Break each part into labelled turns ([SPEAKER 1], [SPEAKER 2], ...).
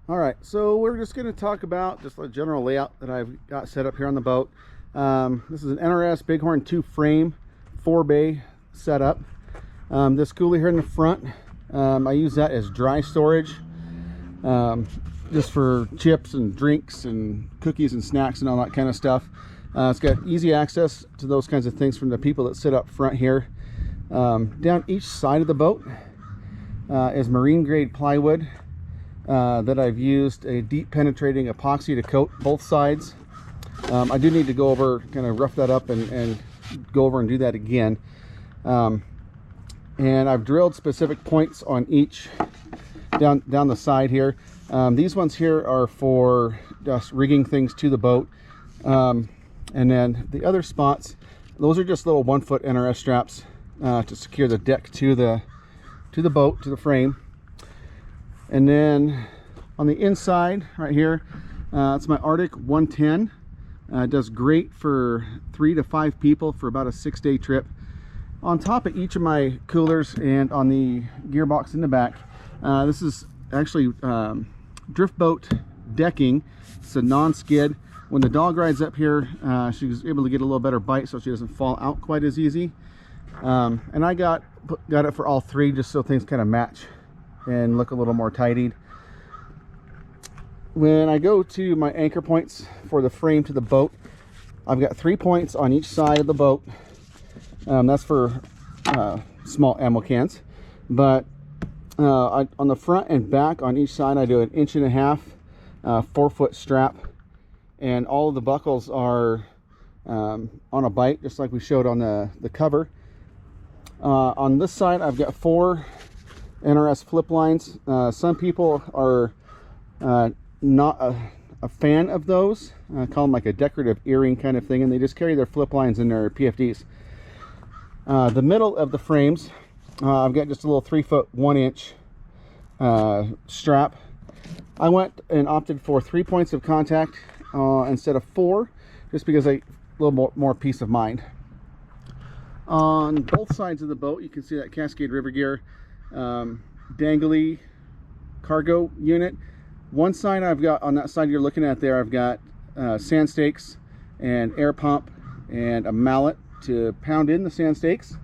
[SPEAKER 1] All right, so we're just going to talk about just the general layout that I've got set up here on the boat. This is an NRS Bighorn 2 frame, 4-bay setup. This cooler here in the front, I use that as dry storage, just for chips and drinks and cookies and snacks and all that kind of stuff. It's got easy access to those kinds of things from the people that sit up front here. Down each side of the boat is marine grade plywood that I've used a deep penetrating epoxy to coat both sides. I do need to go over, kind of rough that up and go over and do that again. And I've drilled specific points on each down the side here. These ones here are for just rigging things to the boat. And then the other spots, those are just little 1-foot NRS straps to secure the deck to the boat, to the frame. And then on the inside right here, it's my Arctic 110. It does great for 3 to 5 people for about a 6-day trip. On top of each of my coolers and on the gearbox in the back, this is actually drift boat decking. It's a non-skid. When the dog rides up here, she's able to get a little better bite so she doesn't fall out quite as easy. And I got it for all 3 just so things kind of match and look a little more tidied. When I go to my anchor points for the frame to the boat, I've got 3 points on each side of the boat. That's for small ammo cans, but on the front and back on each side I do an 1.5 inch 4-foot strap, and all of the buckles are on a bite just like we showed on the cover. On this side I've got 4 NRS flip lines. Some people are not a fan of those. I call them like a decorative earring kind of thing, and they just carry their flip lines in their PFDs. The middle of the frames, I've got just a little 3-foot 1-inch strap. I went and opted for 3 points of contact instead of 4, just because a little more peace of mind. On both sides of the boat, you can see that Cascade River Gear dangly cargo unit. One side I've got, on that side you're looking at there, I've got sand stakes and air pump and a mallet to pound in the sand stakes.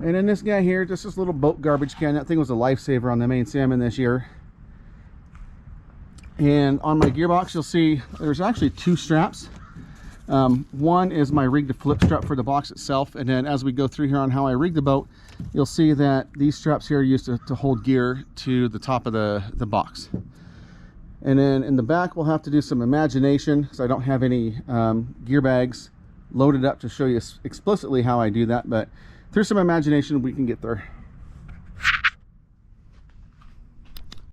[SPEAKER 1] And then this guy here, just this little boat garbage can. That thing was a lifesaver on the main salmon this year. And on my gearbox you'll see there's actually 2 straps. One is my rig to flip strap for the box itself, and then as we go through here on how I rig the boat, you'll see that these straps here are used to hold gear to the top of the box. And then in the back we'll have to do some imagination, because I don't have any gear bags loaded up to show you explicitly how I do that, but through some imagination we can get there.